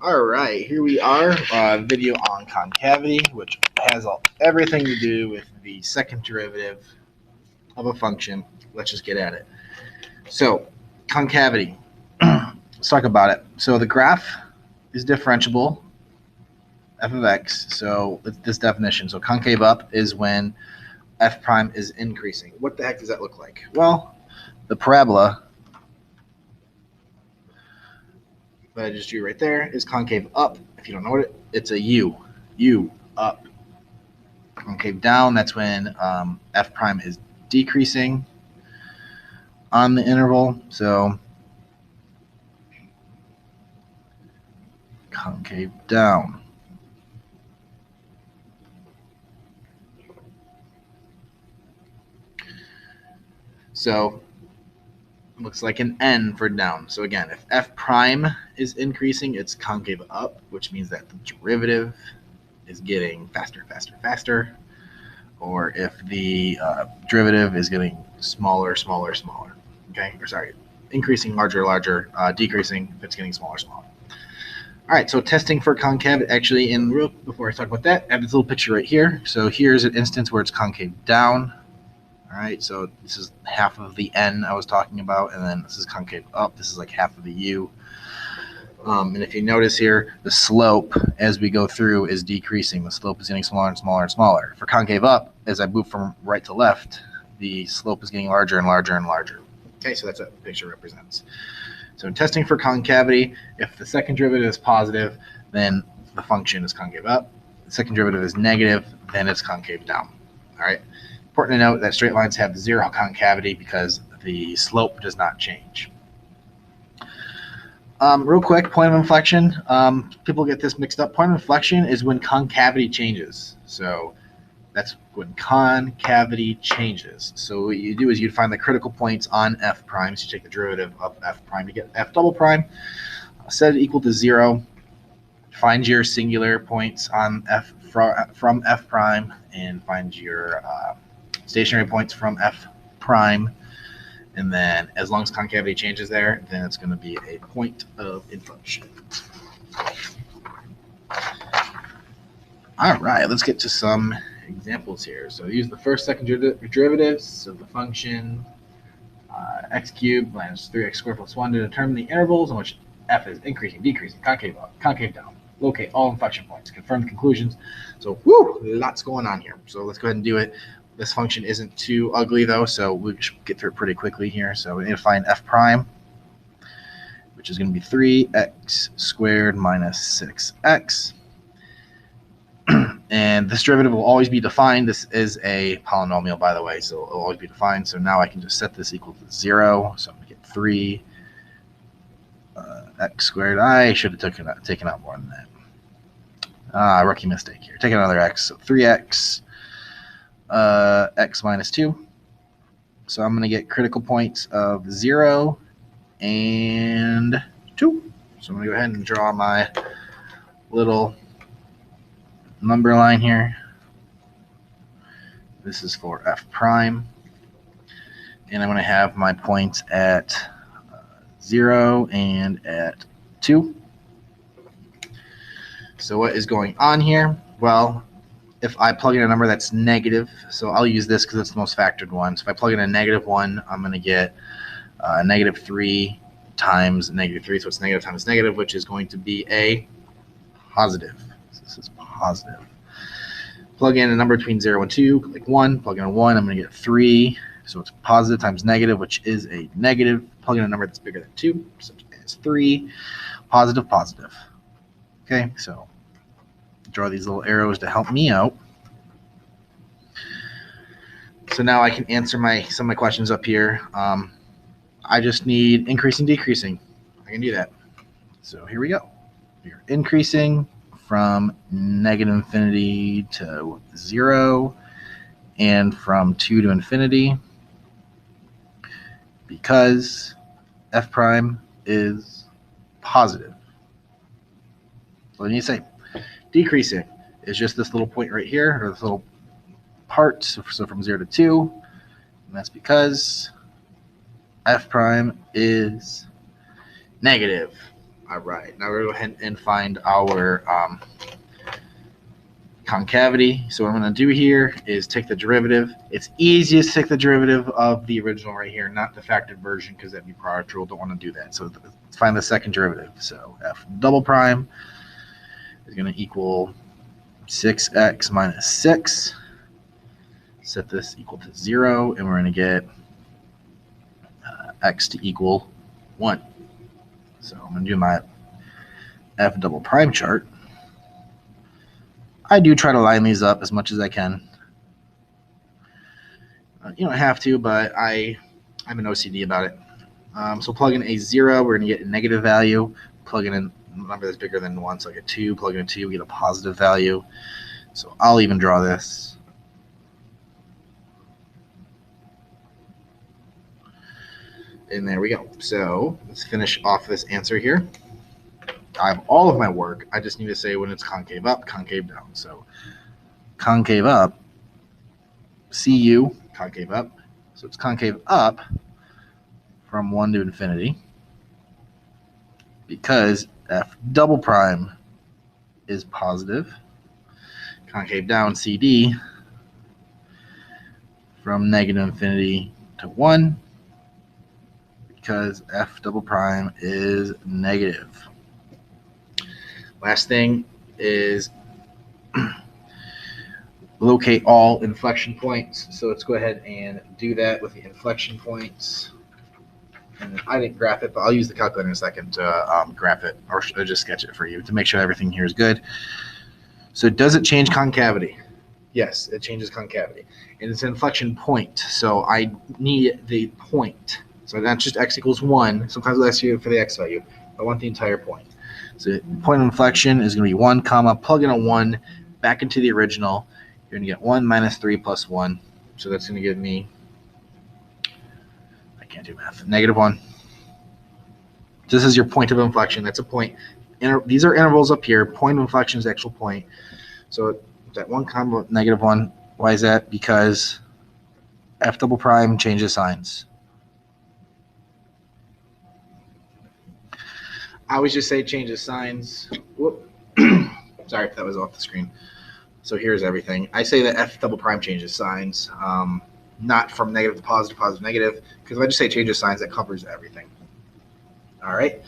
All right, here we are, video on concavity, which has everything to do with the second derivative of a function. Let's just get at it. So, concavity. Let's talk about it. So the graph is differentiable, f of x. So this definition. So concave up is when f prime is increasing. What the heck does that look like? Well, the parabola that I just drew right there is concave up. If you don't know what it's a U. U up. Concave down, that's when f prime is decreasing on the interval. So concave down. So looks like an N for down. So again, if f prime is increasing, it's concave up, which means that the derivative is getting faster, faster, faster. Or if the derivative is getting smaller, smaller, smaller. Okay, or sorry, increasing, larger, larger, decreasing if it's getting smaller, smaller. All right, so testing for concavity, actually, before I talk about that, I have this little picture right here. So here's an instance where it's concave down. All right, so this is half of the N I was talking about, and then this is concave up. This is like half of the U. And if you notice here, the slope as we go through is decreasing. The slope is getting smaller and smaller and smaller. For concave up, as I move from right to left, the slope is getting larger and larger and larger. Okay, so that's what the picture represents. So in testing for concavity, if the second derivative is positive, then the function is concave up. If the second derivative is negative, then it's concave down. All right. Important to note that straight lines have zero concavity because the slope does not change. Real quick, point of inflection. People get this mixed up. Point of inflection is when concavity changes. So that's when concavity changes. So what you do is you'd find the critical points on f prime. So you take the derivative of f prime to get f double prime. Set it equal to 0. Find your singular points on f from f prime and find your stationary points from f prime. And then as long as concavity changes there, then it's going to be a point of inflection. All right, let's get to some examples here. So use the first, second derivatives of the function x cubed minus 3x squared plus 1 to determine the intervals in which f is increasing, decreasing, concave up, concave down. Locate all inflection points. Confirm the conclusions. So, lots going on here. So let's go ahead and do it. This function isn't too ugly though, so we should get through it pretty quickly here. So we need to find f prime, which is going to be 3x squared minus 6x. And this derivative will always be defined. This is a polynomial, by the way, so it will always be defined. So now I can just set this equal to 0. So I'm going to get 3 x squared. I should have taken out more than that. Rookie mistake here. Take another x. So 3x x minus 2. So I'm going to get critical points of 0 and 2. So I'm going to go ahead and draw my little number line here. This is for f prime. And I'm going to have my points at 0 and at 2. So what is going on here? Well, if I plug in a number that's negative, so I'll use this because it's the most factored one. So if I plug in a -1, I'm going to get -3 times -3. So it's negative times negative, which is going to be a positive. So this is positive. Plug in a number between 0 and 2, like 1. Plug in a 1, I'm going to get 3. So it's positive times negative, which is a negative. Plug in a number that's bigger than 2, such as 3. Positive, positive. Okay, so draw these little arrows to help me out. So now I can answer some of my questions up here. I just need increasing, decreasing. I can do that. So here we go. We're increasing from -infinity to 0 and from 2 to infinity because f prime is positive. So then you say decreasing is just this little point right here, or this little part, so from 0 to 2, and that's because f prime is negative. All right, now we're going to go ahead and find our concavity. So what I'm going to do here is take the derivative. It's easiest to take the derivative of the original right here, not the factored version, because that'd be product rule. Don't want to do that. So let's find the second derivative. So f double prime is going to equal 6x minus 6. Set this equal to 0, and we're going to get x to equal 1. So I'm going to do my f double prime chart. I do try to line these up as much as I can. You don't have to, but I'm an OCD about it. So plug in a 0, we're going to get a negative value. Plug in a number that's bigger than 1, so like a 2. Plug in a 2, we get a positive value. So I'll even draw this. And there we go. So let's finish off this answer here. I have all of my work. I just need to say when it's concave up, concave down. So concave up, CU, concave up. So it's concave up from 1 to infinity because f double prime is positive. Concave down, CD, from negative infinity to 1 because f double prime is negative. Last thing is locate all inflection points. So let's go ahead and do that with the inflection points. And I didn't graph it, but I'll use the calculator in a second to graph it or just sketch it for you to make sure everything here is good. So does it change concavity? Yes, it changes concavity. And it's an inflection point. So I need the point. So not just x equals 1. Sometimes I'll ask you for the x value. I want the entire point. So point of inflection is going to be 1 comma, plug in a 1 back into the original. You're going to get 1 minus 3 plus 1. So that's going to give me, I can't do math, negative 1. This is your point of inflection. That's a point. These are intervals up here. Point of inflection is the actual point. So that 1 comma, negative 1. Why is that? Because f double prime changes signs. I always just say changes signs. Whoop. Sorry if that was off the screen. So here's everything. I say that f double prime changes signs, not from negative to positive, positive, negative, because if I just say changes signs, that covers everything. All right.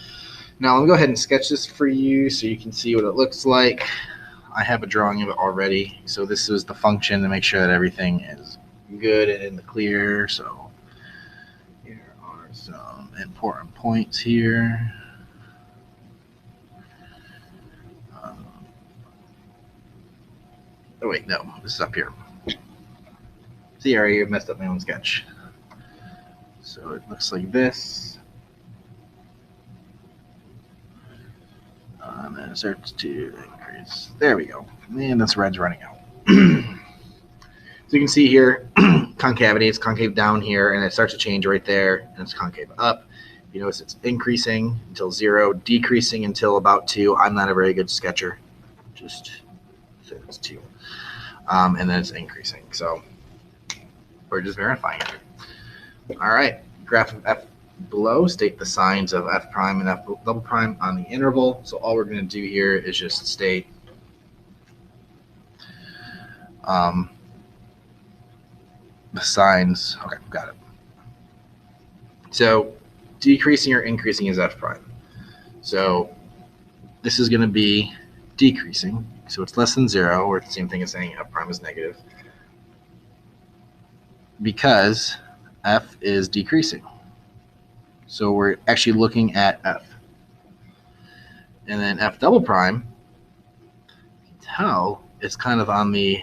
Now let me go ahead and sketch this for you so you can see what it looks like. I have a drawing of it already. So this is the function to make sure that everything is good and in the clear. So here are some important points here. Oh wait, no, this is up here. See, I already messed up my own sketch. So it looks like this. And then it starts to increase. There we go. And this red's running out. So you can see here, concavity, it's concave down here, and it starts to change right there, and it's concave up. You notice it's increasing until 0, decreasing until about 2. I'm not a very good sketcher. Just say it's 2. And then it's increasing. So we're just verifying it. All right. Graph of f below. State the signs of f prime and f double prime on the interval. So all we're going to do here is just state the signs. Okay, got it. So decreasing or increasing is f prime. So this is going to be decreasing. So it's less than 0, or the same thing as saying f prime is negative, because f is decreasing. So we're actually looking at f. And then f double prime, you can tell it's kind of on the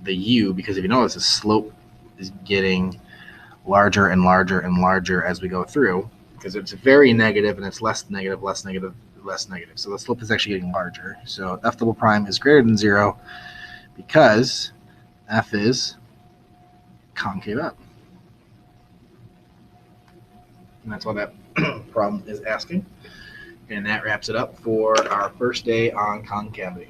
u, because if you notice, the slope is getting larger and larger and larger as we go through, because it's very negative and it's less negative, less negative, less negative. So the slope is actually getting larger. So f double prime is greater than 0 because f is concave up. And that's what that problem is asking. And that wraps it up for our first day on concavity.